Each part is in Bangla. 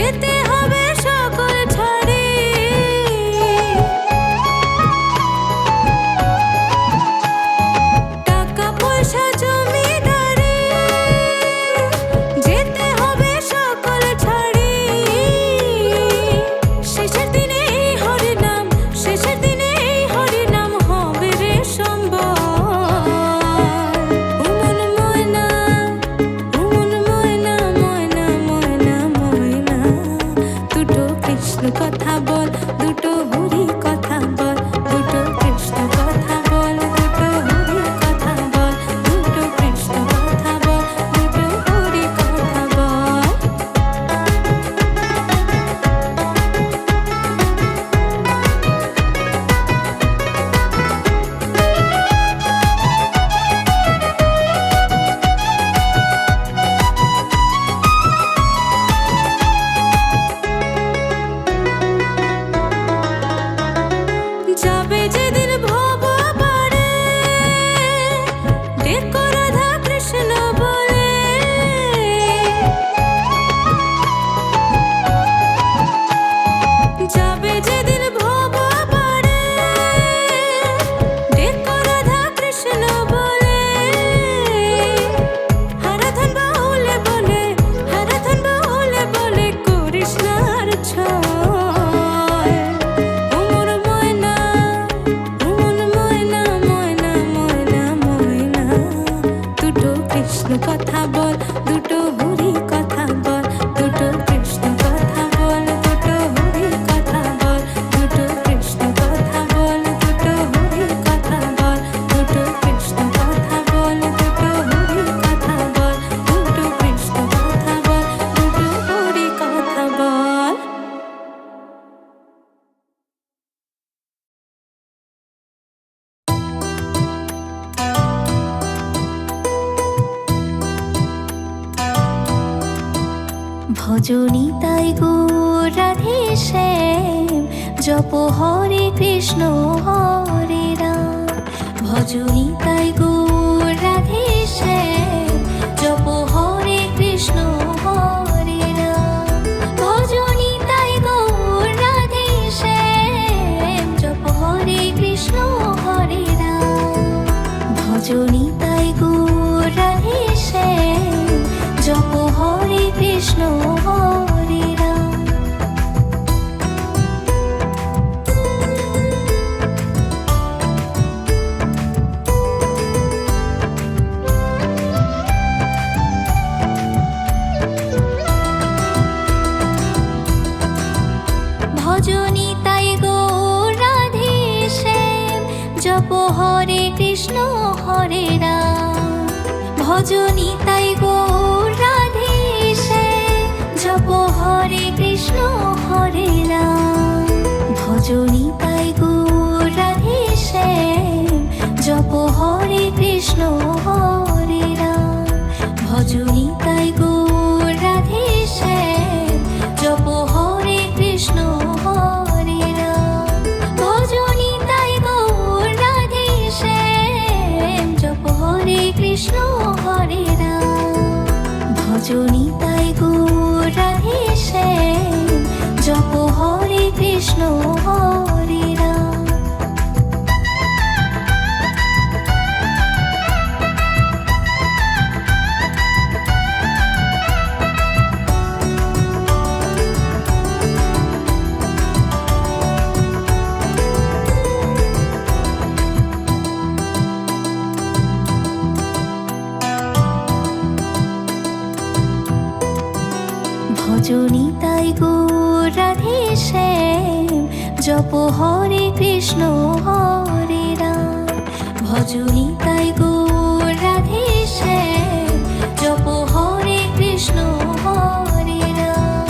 যেতে হবে সকল ছাড়ি। টাকা পয়সা জমিদারি, যেতে হবে সকল ছাড়ি। শেষের দিনে এই হরি নাম, শেষের দিনে এই হরি নাম হবে রে সম্বল। উমন ময়না, উমন ময়না, ময়না ময়না ময়না, দুটো কৃষ্ণ কথা বল, দুটো হরি কথা বল, দুটো কৃষ্ণ কথা বল, দুটো হরি কথা বল, দুটো কৃষ্ণ কথা বল, দুটো হরি কথা বল। যাবে যেদিন ভব পারে, ডেকো রাধা কৃষ্ণ বলে। যাবে যেদিন ভব পারে, ডেকো রাধা কৃষ্ণ বলে। হারাধন বাহুলে বলে, হারাধন বাহুলে বলে, করিস না আর ছয়। উমর ময়না, উমন ময়না, ময়না ময়না ময়না, দুটো কৃষ্ণ কথা বল, দুটো হরি কথা বল, দুটো কৃষ্ণ কথা বল, দুটো হরি কথা বল, দুটো কৃষ্ণ কথা বল, দুটো হরি কথা বল, দুটো কৃষ্ণ কথা বল, দুটো হরি কথা বল, দুটো কৃষ্ণ কথা বল, দুটো হরি কথা বল। ভজনী তাই গৌর রাধে শ্যাম, জপ হরে কৃষ্ণ হরে রাম। ভজনী তাই গৌর রাধে শ্যাম, জপ হরে কৃষ্ণ হরে রাম। ভজনী তাই গৌর রাধে শ্যাম, জপ হরে কৃষ্ণ হরে রাম। ভজনী তাই গৌর রাধে শ্যাম, জপ হরে কৃষ্ণ হরে রাম। ভজনী তাই গৌর রাধে শ্যাম, জপ হরে কৃষ্ণ হরে রাম। ভজনী তাই গৌর রাধে শ্যাম, জপ হরে কৃষ্ণ হরে রাম। ভজনী তাই গৌর রাধে শ্যাম, জপ হরে কৃষ্ণ হরে রাম। ভজনী তাই গৌর রাধে শ্যাম, জপ হরে কৃষ্ণ হরে রাম। ভজনী তাই গৌর রাধে শ্যাম, জপ হরে কৃষ্ণ হরে রাম। ভজনী তাই গৌর রাধে শ্যাম, জপ হরে কৃষ্ণ হরে রাম। ভজনী তাই গৌর রাধে শ্যাম, জপ হরে কৃষ্ণ হরে রাম। ভজনী তাই গৌর রাধে শ্যাম, জপ হরে কৃষ্ণ হরে রাম।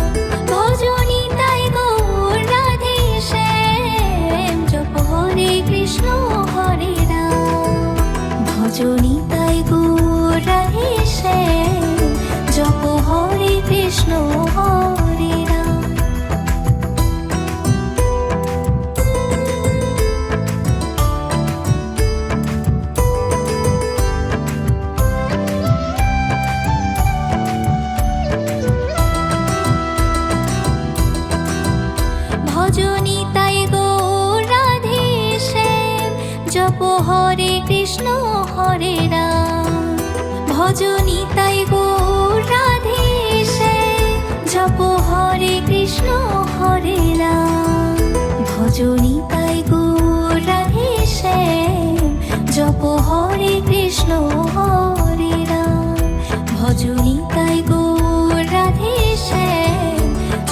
ভজনী তাই গৌর রাধে শ্যাম, জপ হরে কৃষ্ণ হরে রাম। ভজনী তাই গৌর রাধে শ্যাম, জপ হরে কৃষ্ণ হরে রাম। হরে কৃষ্ণ হরে রাম ভজ নিতাই গৌর রাধে শ্যাম জপ হরে কৃষ্ণ হরে রাম ভজ নিতাই গৌর রাধে শ্যাম জপ হরে কৃষ্ণ হরে রাম ভজ নিতাই গৌর রাধে শ্যাম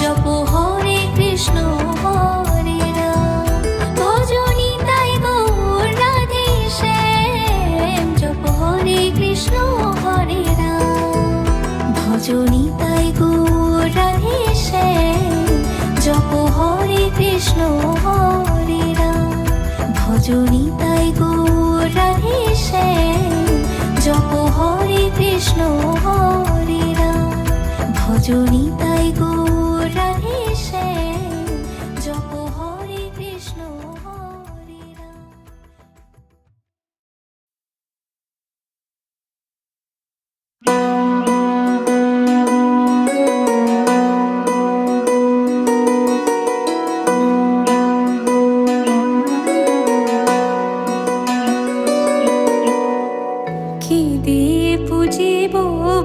জপ হরে কৃষ্ণ হরে রাম ভজ নিতাই গৌর রাধে শ্যাম জপ হরে কৃষ্ণ হরে রাম ভজ নিতাই গৌর রাধে শ্যাম জপ হরে কৃষ্ণ হরে রাম ভজ নিতাই গৌর রাধে শ্যাম জপ হরে কৃষ্ণ হরে রাম ভজ নিতাই গৌর রাধে শ্যাম জপ হরে কৃষ্ণ হরে রাম। কি দিয়ে পুজিব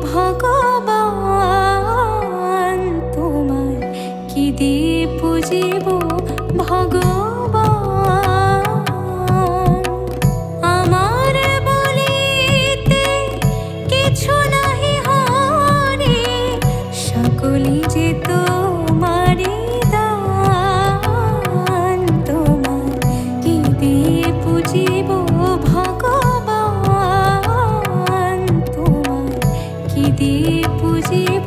ভগবান তোমার, কি দিয়ে পুজিব ভগবান আমার বলিতে কিছু নাহি হরি সকলি যে তোমারি দান তোমার, কি দিয়ে পুজিব ভগবান তোমার, কি দিয়ে পুজিব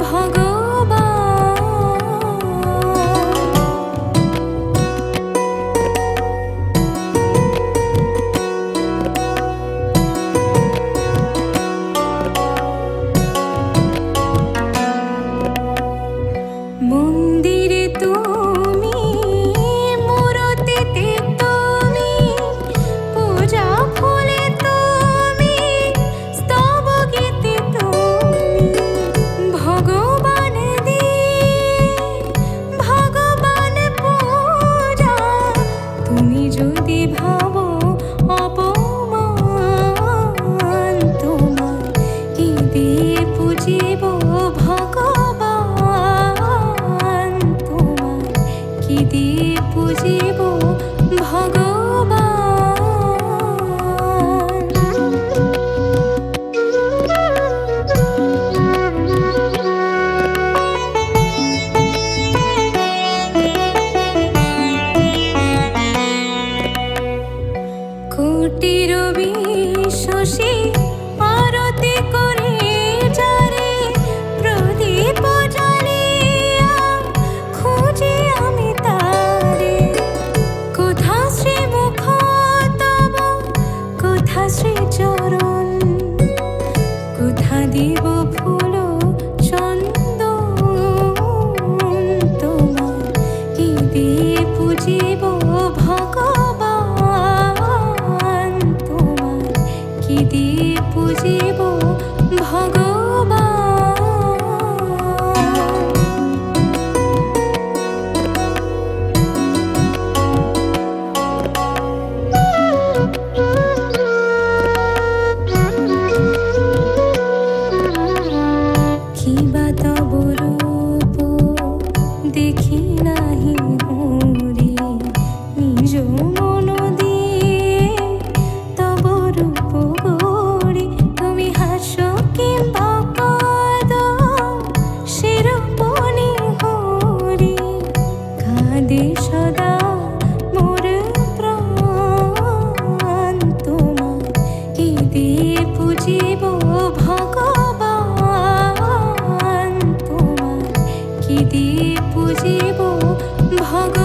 ভগবান। মন্দিরে তুমি, মূরতিতে তুমি, পূজা ফুলে তুমি, স্তব গীতে তুমি, ভগবান দিয়ে ভগবান পূজা তুমি যদি ভাবো অপমান তোমার, কি দিয়ে পুজিব ভগবান তোমার, কি দিয়ে পুজিব ভগবান। কোটির বিশ্বসী আরতি করে যারে প্রদীপ জ্বালিয়া খুঁজি আমি তারে, কোথা শ্রীমুখ তব, কোথা শ্রীচরণ, কোথা দিব ফুল চন্দন তোমার, কি দিয়ে পুজিব ভগবান তোমার, কি দিয়ে পুজিব ভগবান। কি বা তব রূপ দেখি নাহি হরি, নিজ মন দিয়ে তব রূপ গড়ি, তুমি হাসো কিংবা কাঁদো সেরূপ হরি, কাঁদে সদা মোর প্রাণ তোমার, কি দিয়ে পুজিব ভগবান তোমার, কি দিয়ে পুজিব ভগবান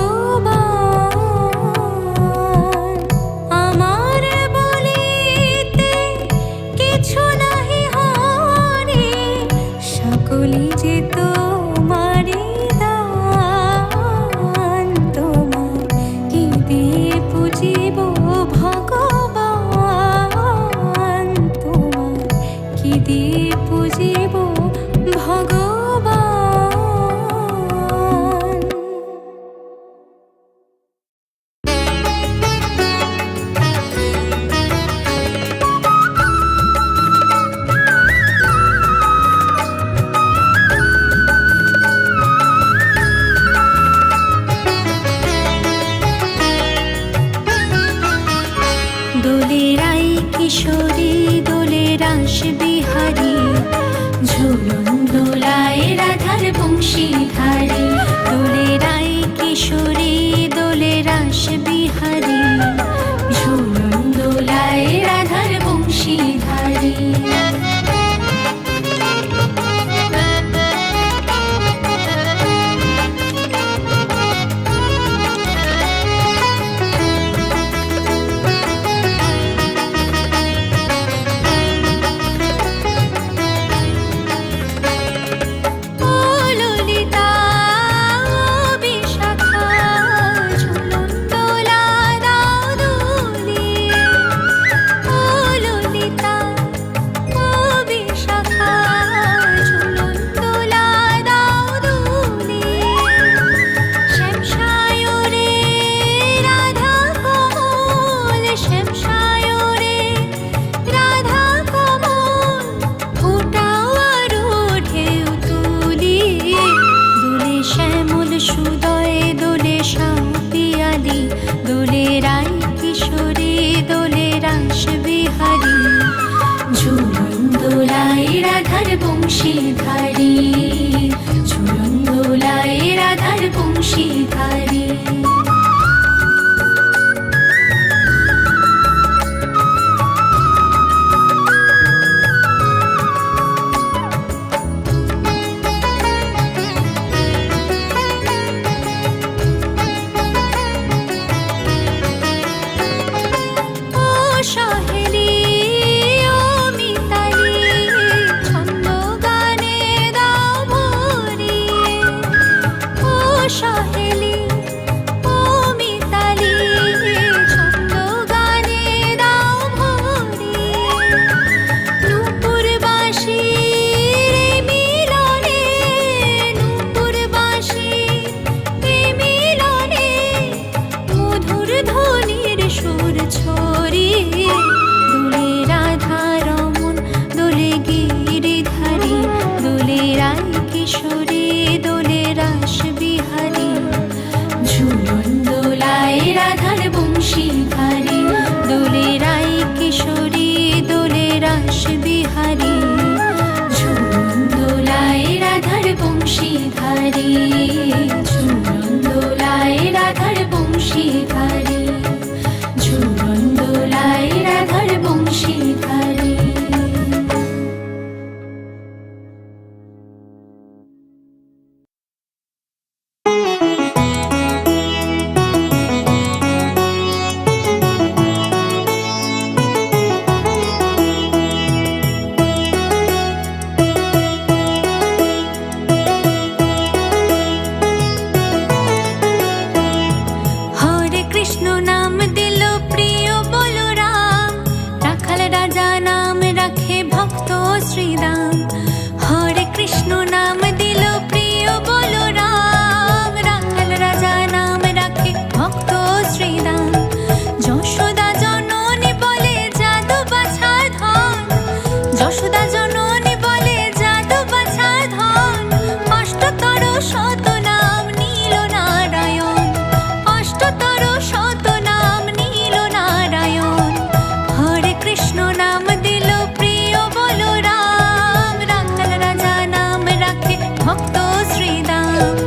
আমার বলিতে কিছু নাহি হরি সকলি যে তোমারি দান তোমার, কি দিয়ে পুজিব ভগবান তোমার, কি দিয়ে পুজিব ভগবান। সহেলি ও মিতালি ছন্দ গানে দাও ভরি নূপুর বাঁশির মিলনে নূপুর বাঁশির মিলনে মধুর ধ্বনির সুর ছড়িয়ে দোলে রাধা রমন দোলে গিরিধারী দোলে রায় কিশোরী দোলে রাস বিহারী ঝুলন দোলায় রাধার বংশীধারী দোলে রায় কিশোরী দোলে রাস বিহারী ঝুলন দোলায় রাধার বংশীধারী ঝুলন দোলায় রাধার বংশীধারী ঝুলন দোলায় রাধার বংশীধারী। হরে কৃষ্ণ নাম দিল প্রিয় বলরাম রাখাল রাজা নাম রাখে ভক্ত শ্রীরাম হরে কৃষ্ণ নাম দিল প্রিয় বলরাম রাখাল রাজা নাম রাখে ভক্ত শ্রীরাম যশোদা জননী বলে জাদু বাছা ধন যশোদা জননী বলে জাদু বাছা ধন অষ্টতর শত নাম নীল নারায়ণ অষ্টতর শত নাম নীল নারায়ণ হরে কৃষ্ণ নাম দিল প্রিয় বলরাম রাখাল রাজা নাম রাখে ভক্ত শ্রীরাম।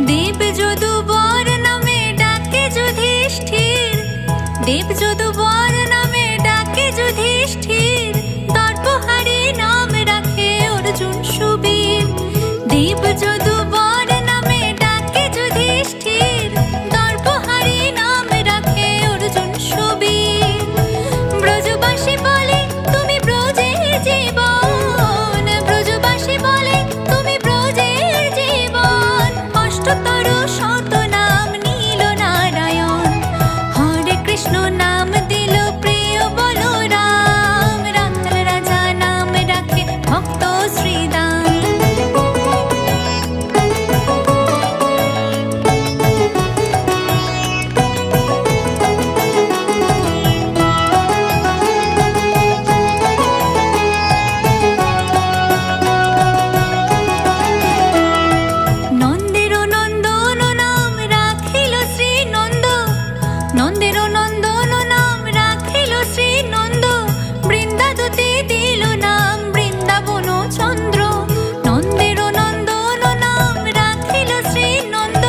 দেব যদু বর নামে ডাকে যুধিষ্ঠির দেব যদু বর নামে ডাকে যুধিষ্ঠির দর্পহারি নাম রাখে অর্জুন সুবীর দেব যদু বর নামে ডাকে যুধিষ্ঠির দর্পহারি নাম রাখে অর্জুন সুবীর ব্রজবাসী বলে তুমি ব্রজের জীবন ব্রজবাসী বলে তুমি ব্রজের জীবন অষ্টতর শত নাম নীল নারায়ণ হরে কৃষ্ণ নাম দিল প্রিয় বলরাম রাখাল রাজা নাম রাখে ভক্ত শ্রীরাম। নন্দের নন্দন নাম রাখিল শ্রী নন্দ নন্দের নন্দন নাম রাখিল শ্রী নন্দ বৃন্দাদতে দিল নাম বৃন্দাবন চন্দ্র নন্দের নন্দন নাম রাখিল শ্রী নন্দ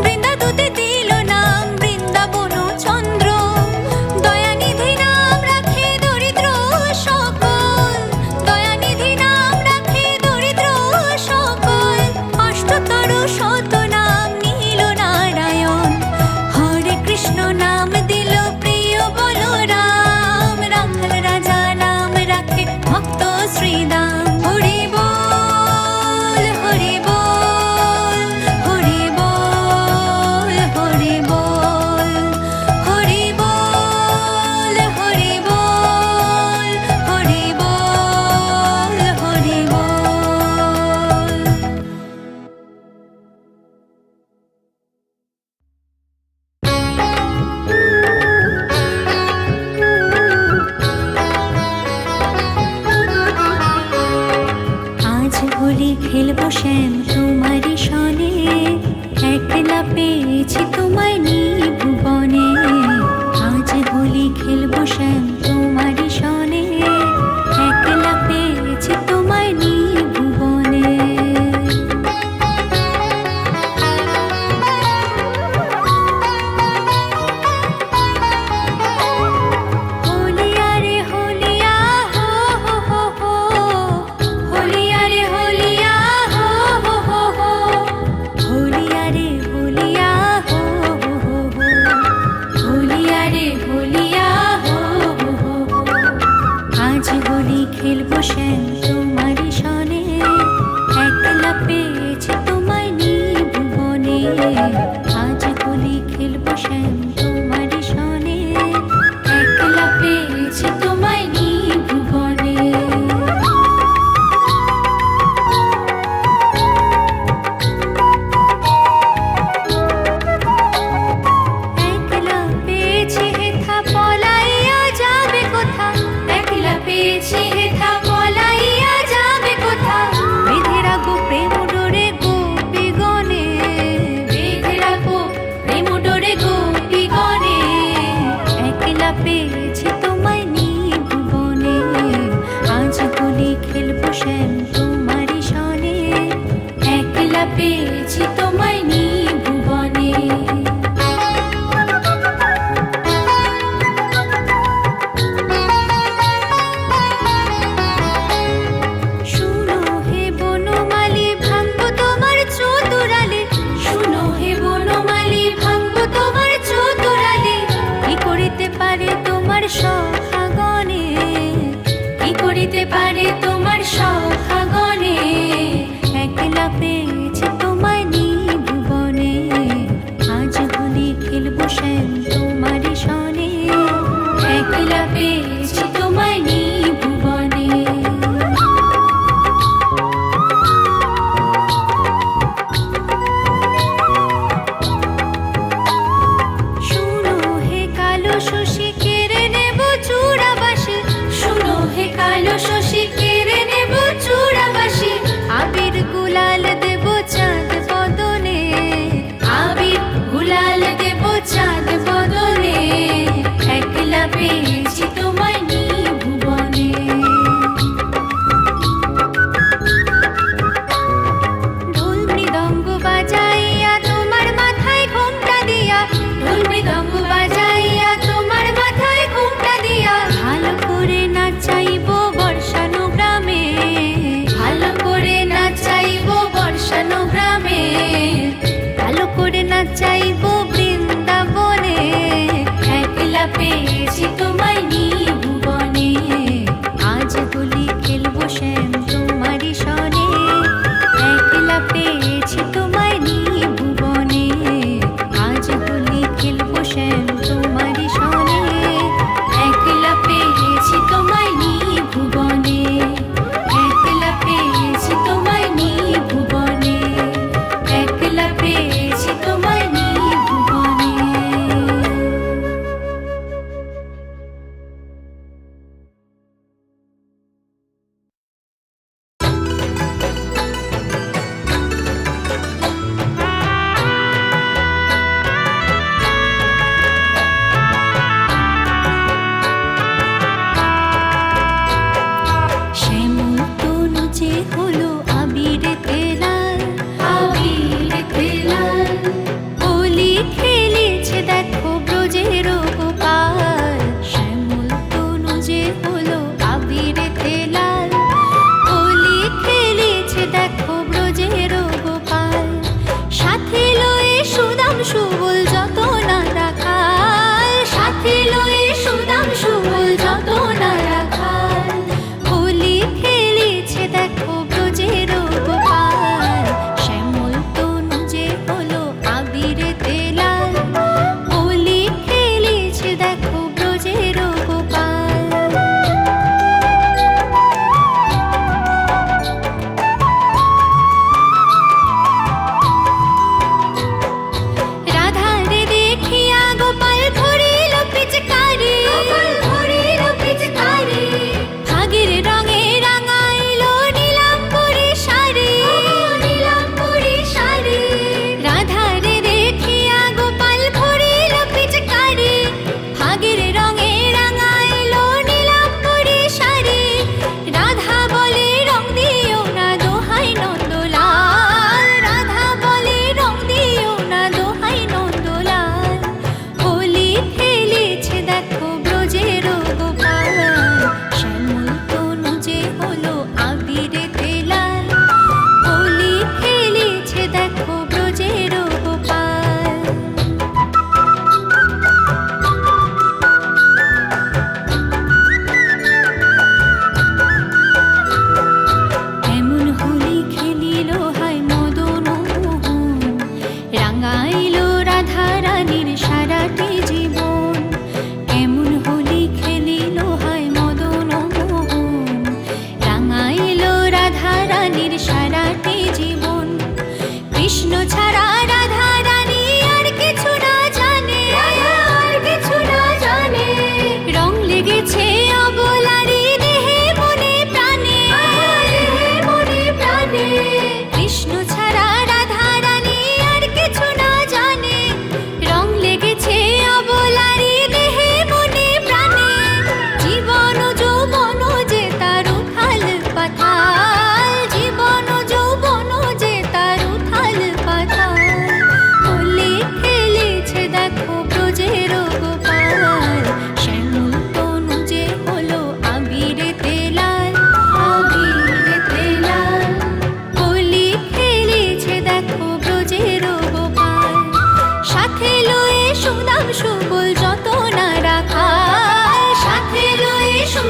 বৃন্দাদতে দিল নাম বৃন্দাবন চন্দ্র দয়ানিধি নাম রাখে দরিদ্র সকল দয়ানিধি নাম রাখে দরিদ্র সকল অষ্টতর শত নাম নীল নারায়ণ হরে কৃষ্ণ নাম দিল প্রিয় বলরাম রাখাল রাজা নাম রাখে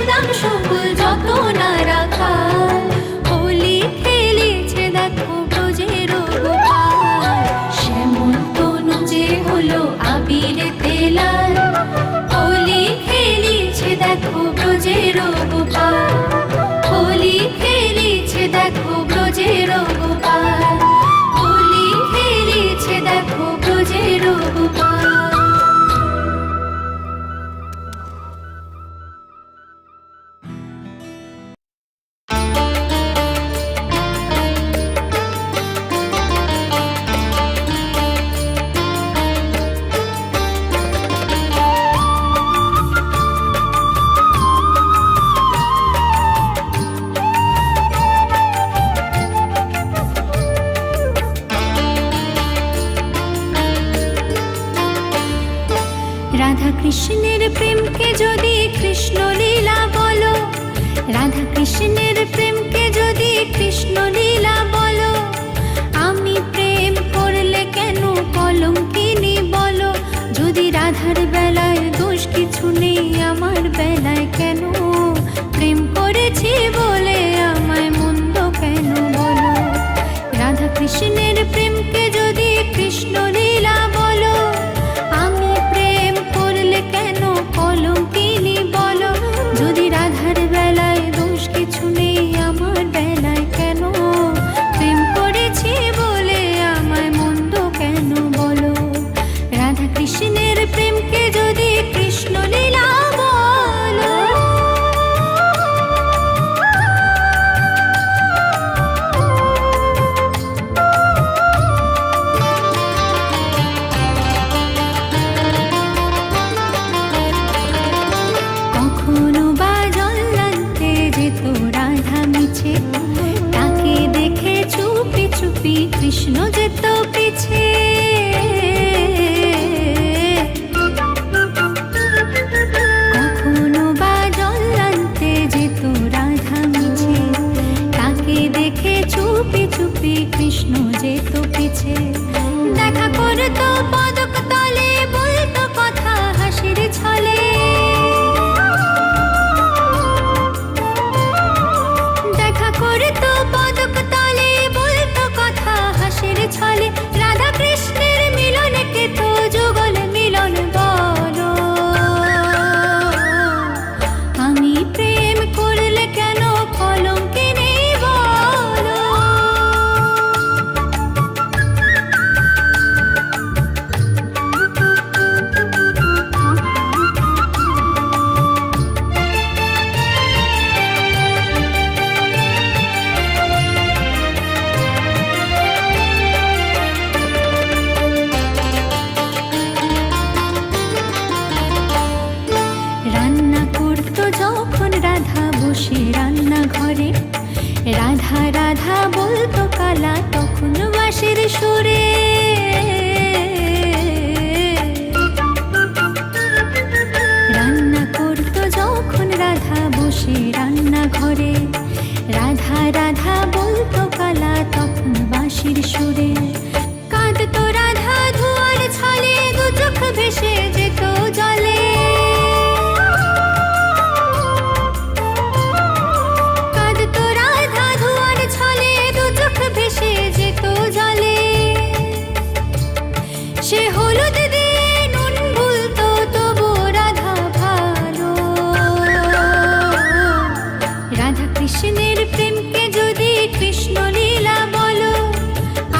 সুদাম সবুল যত না রাখাল, হোলি খেলেছে দেখো ব্রজের গোপাল। শ্যামল তনু যে হলো আবিরেতে লাল, হোলি খেলেছে দেখো ব্রজের গোপাল। হোলি খেলেছে দেখো ব্রজের গোপাল, হোলি খেলেছে দেখো ব্রজের গোপাল। রাধা কৃষ্ণের প্রেমকে যদি কৃষ্ণ লীলা বলো, রাধা কৃষ্ণের প্রেমকে যদি কৃষ্ণ লীলা বলো, আমি প্রেম করলে কেন কলঙ্কিনী বলো? যদি রাধার বেলায় দোষ কিছু নেই, আমার বেলায় কেন? প্রেম করেছি বলে আমায় মন্দ কেন বলো? রাধা কৃষ্ণের প্রেমকে যদি কৃষ্ণ লীলা বলো, আমি প্রেম করলে কেন কলঙ্কিনী বলো? যদি রাধার বেলায় দোষ কিছু নেই, আমার বেলায় কেন? প্রেম করেছি বলে আমায় মন্দ কেন বলো? রাধা কৃষ্ণের প্রেমকে যদি কৃষ্ণ লীলা বলো। কখনো বা জল্লান্তে যেত রাধা মিছে, তাকে দেখে চুপি চুপি কৃষ্ণ যেত পিছে। কখনো বা জল্লান্তে যেত রাধা মিছে, তাকে দেখে চুপি চুপি কৃষ্ণ যেত পিছে। দেখা করতো পদক তলে, বলতো কথা হাসির ছলে। দেখা করতো পদক তলে, বলতো কথা হাসির ছলে। রাধা কৃষ্ণের মিলনকে তো যুগল মিলন বলো। আমি প্রেম করলে কেন কলঙ্কিনী বলো? রান্না করতো যখন রাধা বসে রান্নাঘরে, রাধা রাধা বলতো কালা তখন বাঁশির সুরে। রান্না করতো যখন রাধা বসে রান্নাঘরে, রাধা রাধা বলতো কালা তখন বাঁশির সুরে। কাঁদতো রাধা ধোয়ার ছলে, দু চোখ ভেসে যেত জলে। কাঁদতো রাধা ধোয়ার ছলে, দু চোখ ভেসে যেত জলে। সে হলুদ দিয়ে নুন ভুলতো, তবু রাধা ভালো। রাধা কৃষ্ণের প্রেমকে যদি কৃষ্ণ লীলা বলো,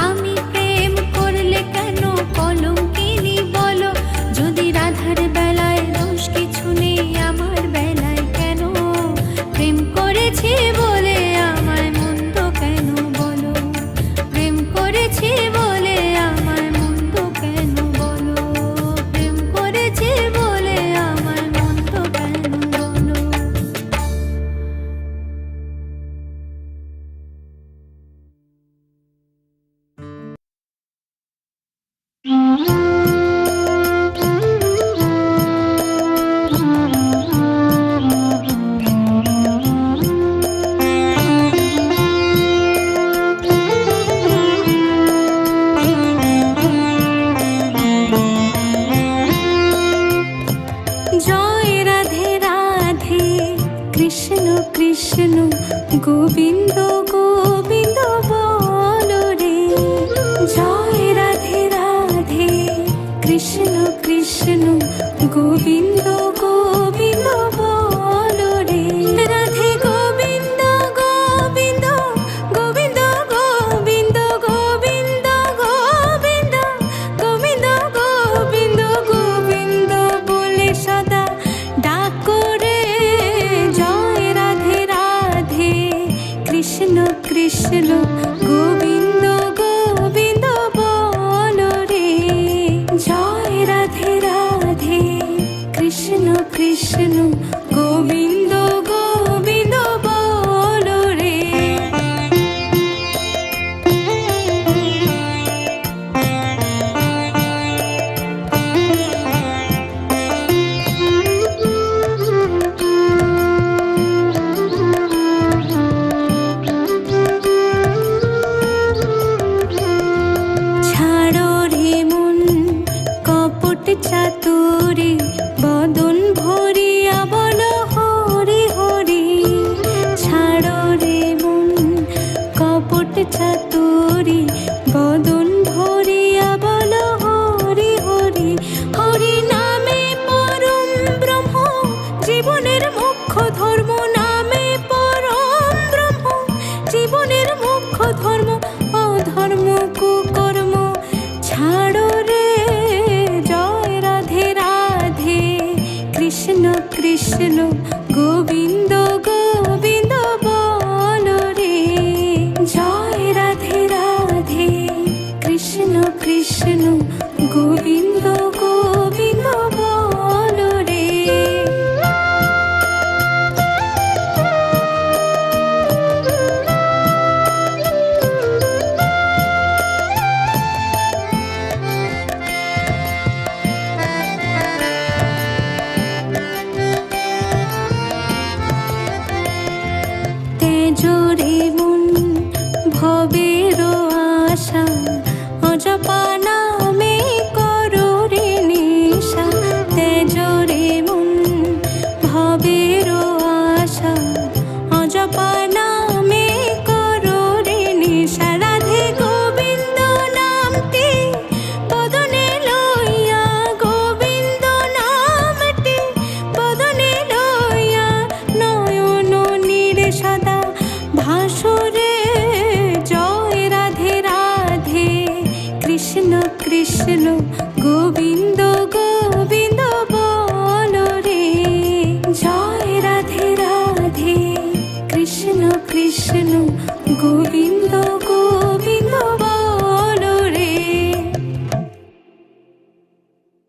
আমি প্রেম করলে কেন কলঙ্কিনী বলো? যদি রাধার বেলায় দোষ কিছু নেই, আমার বেলায় কেন? প্রেম করেছি বলে আমায় মন্দ কেন বলো? প্রেম করেছি বলে আমায় মন্দ কেন বলো? প্রেম করেছি বলে আমায় মন্দ কেন বলো? কৃষ্ণ গোবিন্দ গোবিন্দ বলো রে। জয় রাধে রাধে কৃষ্ণ কৃষ্ণ গোবিন্দ গোবিন্দ বলো রে। রাধে গোবিন্দ গোবিন্দ গোবিন্দ গোবিন্দ গোবিন্দ গোবিন্দ গোবিন্দ গোবিন্দ গোবিন্দ বলে সদা ডাকো রে। জয় রাধে রাধে কৃষ্ণ কৃষ্ণ গোবিন্দ গোবিন্দ বলো রে। জয় রাধে রাধে কৃষ্ণ কৃষ্ণ গোবিন্দ গোবিন্দ বলো রে। ছাড়ো রে মন কপট চাতুরি বদন ভরিয়া বলো হরি হরি। ছাড়ো রে মন কপট চাতুরি বদন ভরিয়া বলো হরি হরি। হরি নামে পরম ব্রহ্ম জীবনের মুখ্য ধর্ম। নামে পরম ব্রহ্ম জীবনের মুখ্য ধর্ম। অধর্ম কুকর্ম ছাড়ো রে। জয় রাধে রাধে কৃষ্ণ কৃষ্ণ গোবিন্দ গোবিন্দ বলো রে। জয় রাধে রাধে কৃষ্ণ কৃষ্ণ গোবিন্দ গোবিন্দ বলো রে। তেজরে মন ভবের আশা অজপা নামে করো রে নিশা। তেজরে মন ভবের আশা অজপা নামে করো রে নিশা। রাধে গোবিন্দ নামটি বদনে লইয়া গোবিন্দ নামটি বদনে লইয়া নয়ন নীড়ে সদা ভাসুরে। জয় রাধে রাধে কৃষ্ণ কৃষ্ণ গোবিন্দ গোবিন্দ বলো রে। জয় রাধে রাধে কৃষ্ণ কৃষ্ণ গোবিন্দ